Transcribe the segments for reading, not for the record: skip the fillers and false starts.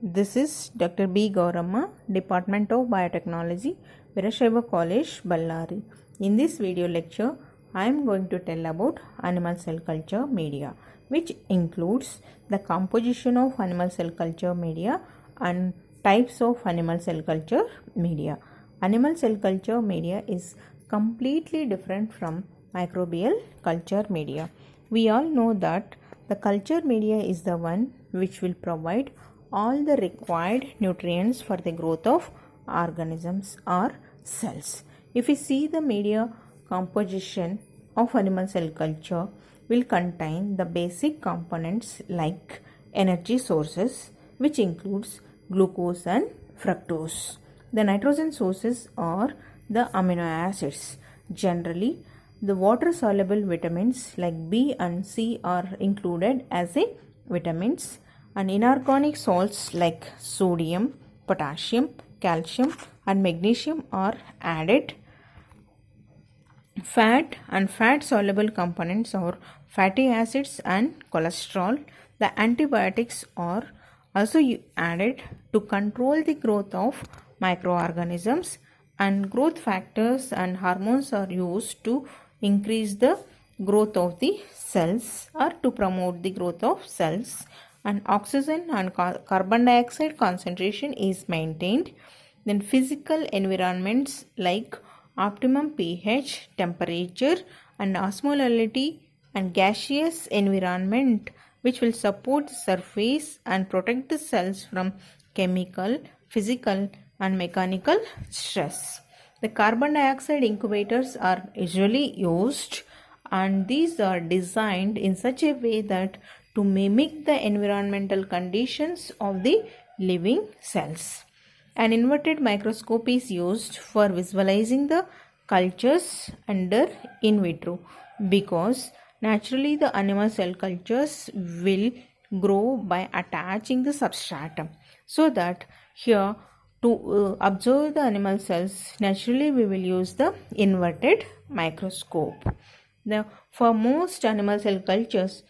This is Dr. B. Gauramma, Department of Biotechnology, Virashaiva College, Ballari. In this video lecture, I am going to tell about animal cell culture media, which includes the composition of animal cell culture media and types of animal cell culture media. Animal cell culture media is completely different from microbial culture media. We all know that the culture media is the one which will provide all the required nutrients for the growth of organisms or cells. If we see the media composition of animal cell culture will contain the basic components like energy sources, which includes glucose and fructose. The nitrogen sources are the amino acids. Generally, the water soluble vitamins like B and C are included as a vitamins, and inorganic salts like sodium, potassium, calcium and magnesium are added. Fat and fat soluble components are fatty acids and cholesterol. The antibiotics are also added to control the growth of microorganisms, and growth factors and hormones are used to increase the growth of the cells or to promote the growth of cells, and oxygen and carbon dioxide concentration is maintained. Then physical environments like optimum pH, temperature and osmolality, and gaseous environment which will support the surface and protect the cells from chemical, physical and mechanical stress. The carbon dioxide incubators are usually used, and these are designed in such a way that to mimic the environmental conditions of the living cells. An inverted microscope is used for visualizing the cultures under in vitro, because naturally the animal cell cultures will grow by attaching the substratum. So that here to observe the animal cells, naturally we will use the inverted microscope. Now, for most animal cell cultures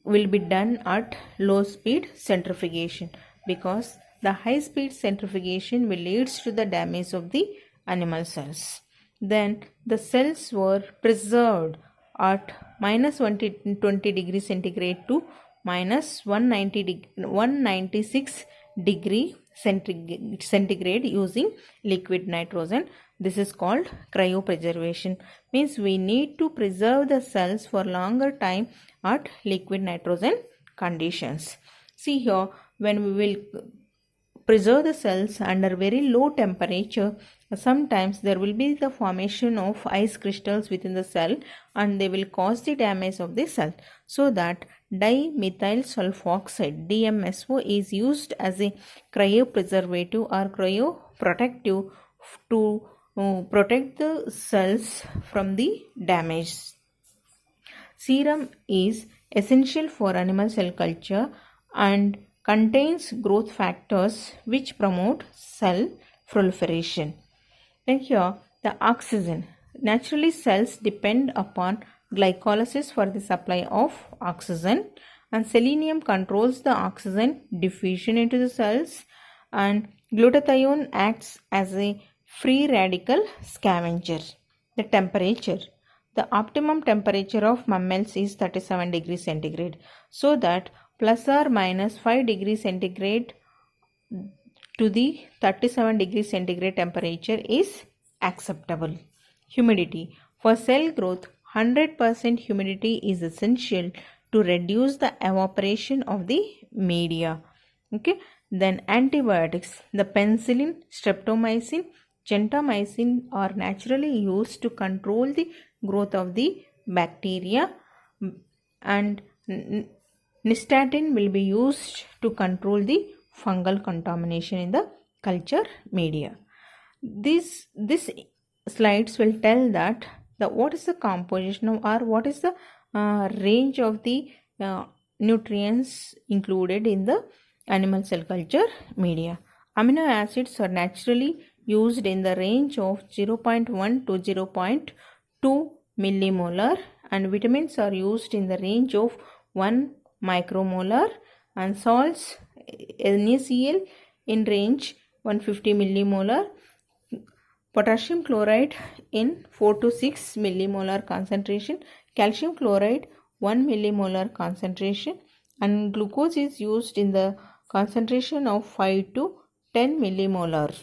will be done at low speed centrifugation, because the high speed centrifugation will leads to the damage of the animal cells. Then the cells were preserved at minus 20 degrees centigrade to minus 196 degree centigrade using liquid nitrogen. This is called cryopreservation. Means we need to preserve the cells for longer time at liquid nitrogen conditions. See here, when we will preserve the cells under very low temperature, sometimes there will be the formation of ice crystals within the cell, and they will cause the damage of the cell. So that dimethyl sulfoxide DMSO is used as a cryopreservative or cryoprotective to protect the cells from the damage. Serum is essential for animal cell culture and contains growth factors which promote cell proliferation. Then here the oxygen. Naturally, cells depend upon glycolysis for the supply of oxygen, and selenium controls the oxygen diffusion into the cells, and glutathione acts as a free radical scavenger. The temperature. The optimum temperature of mammals is 37 degrees centigrade, so that plus or minus 5 degrees centigrade to the 37 degrees centigrade temperature is acceptable. Humidity. For cell growth, 100% humidity is essential to reduce the evaporation of the media. Okay. Then antibiotics. The penicillin, streptomycin, gentamicin are naturally used to control the growth of the bacteria, and nystatin will be used to control the fungal contamination in the culture media. These slides will tell that what is the composition of, or what is the range of the nutrients included in the animal cell culture media. Amino acids are naturally used in the range of 0.1 to 0.2 millimolar, and vitamins are used in the range of 1 micromolar, and salts NaCl in range 150 millimolar, potassium chloride in 4 to 6 millimolar concentration, calcium chloride 1 millimolar concentration, and glucose is used in the concentration of 5 to 10 millimolar.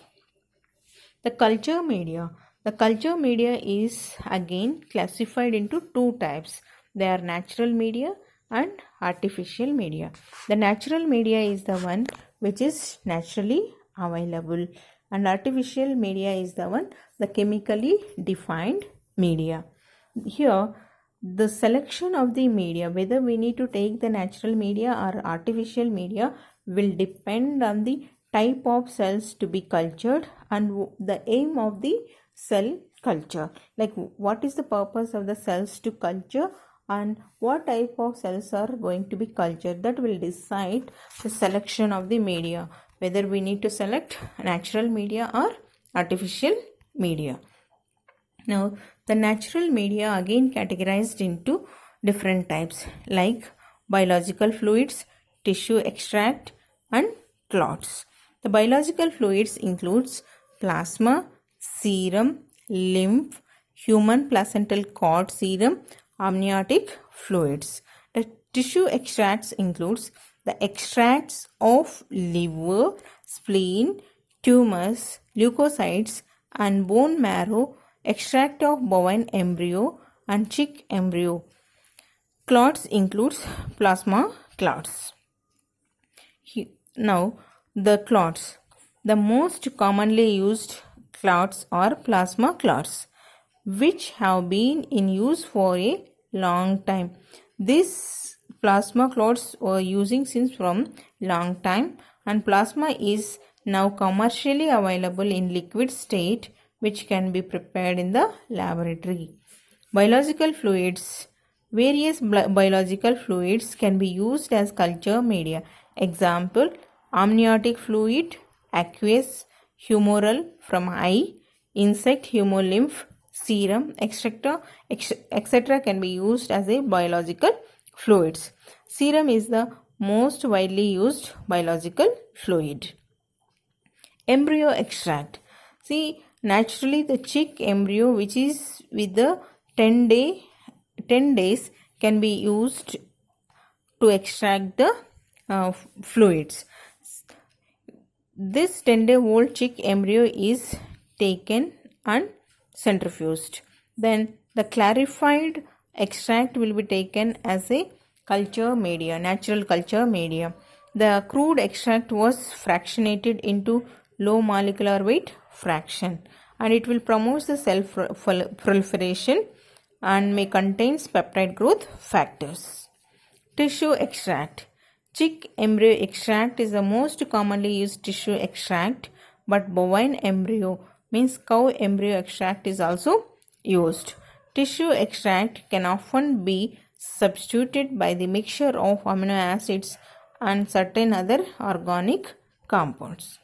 The culture media. The culture media is again classified into two types. They are natural media and artificial media. The natural media is the one which is naturally available, and artificial media is the one, the chemically defined media. Here the selection of the media, whether we need to take the natural media or artificial media, will depend on the type of cells to be cultured and the aim of the cell culture, like what is the purpose of the cells to culture and what type of cells are going to be cultured. That will decide the selection of the media, whether we need to select natural media or artificial media. Now the natural media again categorized into different types like biological fluids, tissue extract and clots. The biological fluids includes plasma, serum, lymph, human placental cord serum, amniotic fluids. The tissue extracts includes the extracts of liver, spleen, tumors, leukocytes and bone marrow, extract of bovine embryo and chick embryo. Clots includes plasma clots. Now the clots. The most commonly used clots are plasma clots, which have been in use for a long time. These plasma clots were using since from long time, and plasma is now commercially available in liquid state, which can be prepared in the laboratory. Biological fluids. Various biological fluids can be used as culture media. Example, amniotic fluid, aqueous, humoral from eye, insect hemolymph, serum, etc. can be used as a biological fluids. Serum is the most widely used biological fluid. Embryo extract. See, naturally the chick embryo which is with the 10 days can be used to extract the fluids. This 10-day-old chick embryo is taken and centrifuged. Then the clarified extract will be taken as a culture media, natural culture media. The crude extract was fractionated into low molecular weight fraction, and it will promote the cell proliferation and may contain peptide growth factors. Tissue extract. Chick embryo extract is the most commonly used tissue extract, but bovine embryo means cow embryo extract is also used. Tissue extract can often be substituted by the mixture of amino acids and certain other organic compounds.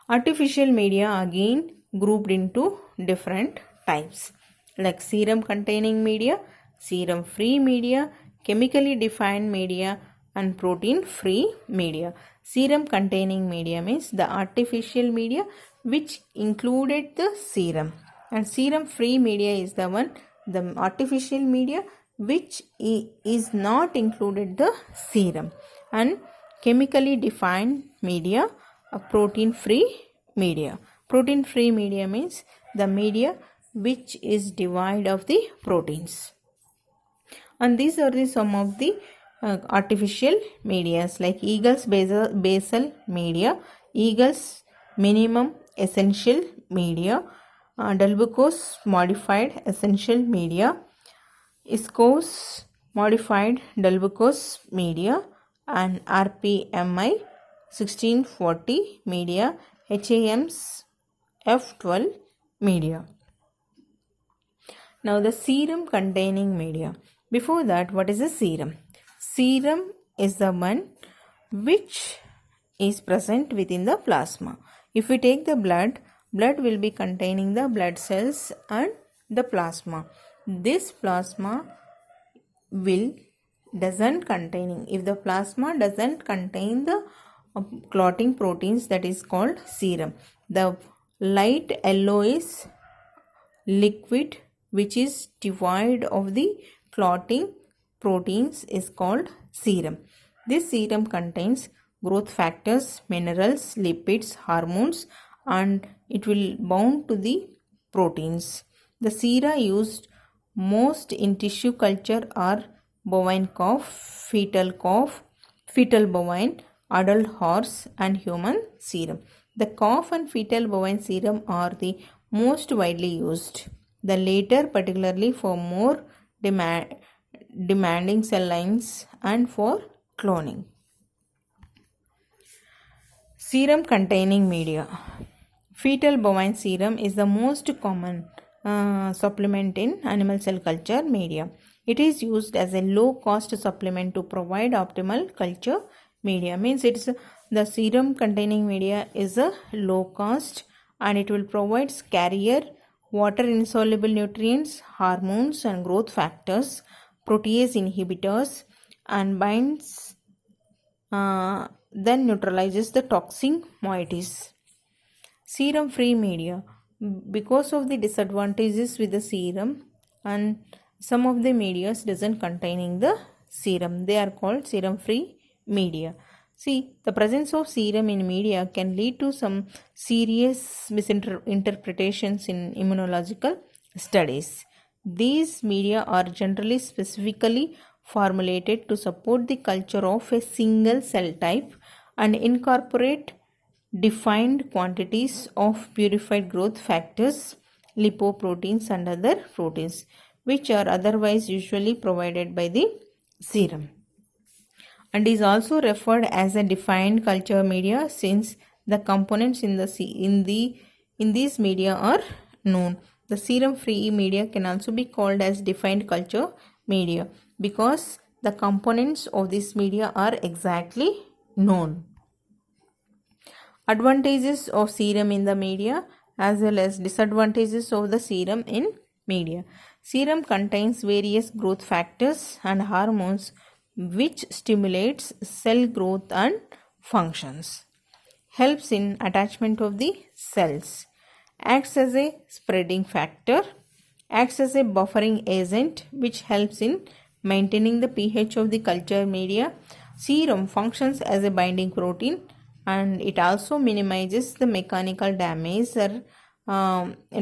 Artificial media again grouped into different types like serum containing media, serum free media, chemically defined media and protein free media. Serum containing media means the artificial media which included the serum, and serum free media is the one, the artificial media which is not included the serum, and chemically defined media, a protein free media. Protein free media means the media which is devoid of the proteins. And these are the some of the artificial medias like Eagle's basal media, Eagle's minimum essential media, Delbucos modified essential media, ISCO's modified Delbucos media, and RPMI 1640 media, HAM's F12 media. Now the serum containing media. Before that, what is a serum? Serum is the one which is present within the plasma. If we take the blood will be containing the blood cells and the plasma. This plasma will doesn't containing. If the plasma doesn't contain the clotting proteins, that is called serum. The light yellow is liquid which is devoid of the clotting proteins is called serum. This serum contains growth factors, minerals, lipids, hormones, and it will bound to the proteins. The sera used most in tissue culture are bovine calf, fetal bovine, adult horse, and human serum. The calf and fetal bovine serum are the most widely used. The latter particularly for more demanding cell lines and for cloning. Serum containing media. Fetal bovine serum is the most common supplement in animal cell culture media. It is used as a low cost supplement to provide optimal culture media. Means it's the serum containing media is a low cost and it will provide carrier water insoluble nutrients, hormones and growth factors, protease inhibitors, and binds then neutralizes the toxic moieties. Serum free media. Because of the disadvantages with the serum and some of the medias doesn't containing the serum, they are called serum free media. See, the presence of serum in media can lead to some serious misinterpretations in immunological studies. These media are generally specifically formulated to support the culture of a single cell type and incorporate defined quantities of purified growth factors, lipoproteins and other proteins which are otherwise usually provided by the serum, and is also referred as a defined culture media since the components in these media are known. The serum free media can also be called as defined culture media because the components of this media are exactly known. Advantages of serum in the media as well as disadvantages of the serum in media. Serum contains various growth factors and hormones which stimulates cell growth and functions, helps in attachment of the cells, acts as a spreading factor, acts as a buffering agent which helps in maintaining the pH of the culture media. Serum functions as a binding protein and it also minimizes the mechanical damage or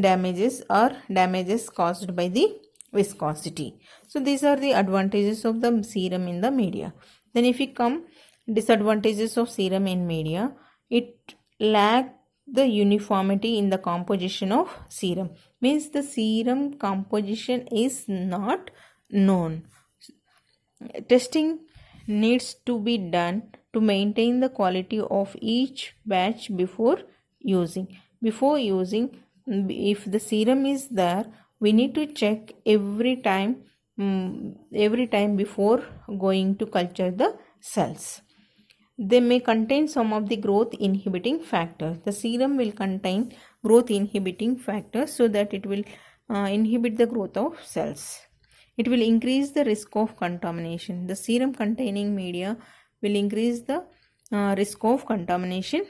damages caused by the viscosity. So these are the advantages of the serum in the media. Then if we come disadvantages of serum in media, it lacks the uniformity in the composition of serum. Means the serum composition is not known. Testing needs to be done to maintain the quality of each batch before using. Before using, if the serum is there, we need to check every time before going to culture the cells. They may contain some of the growth inhibiting factors. The serum will contain growth inhibiting factors so that it will inhibit the growth of cells. It will increase the risk of contamination. The serum containing media will increase the risk of contamination.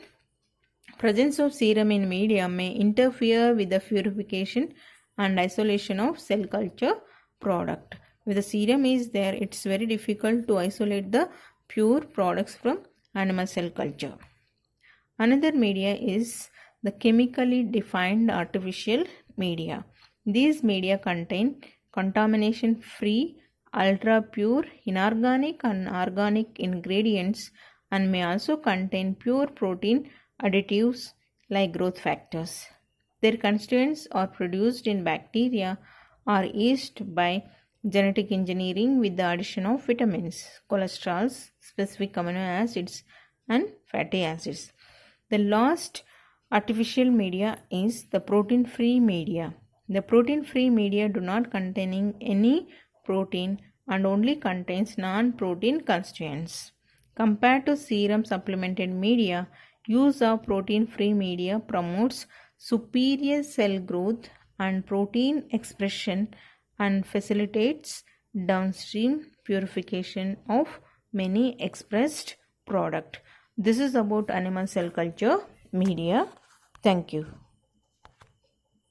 Presence of serum in media may interfere with the purification and isolation of cell culture product. If the serum is there, it's very difficult to isolate the pure products from animal cell culture. Another media is the chemically defined artificial media. These media contain contamination free, ultra pure, inorganic and organic ingredients and may also contain pure protein additives like growth factors. Their constituents are produced in bacteria or yeast by genetic engineering with the addition of vitamins, cholesterols, specific amino acids and fatty acids. The last artificial media is the protein free media. The protein free media do not contain any protein and only contains non-protein constituents. Compared to serum supplemented media, use of protein free media promotes superior cell growth and protein expression and facilitates downstream purification of many expressed product. This is about animal cell culture media. Thank you.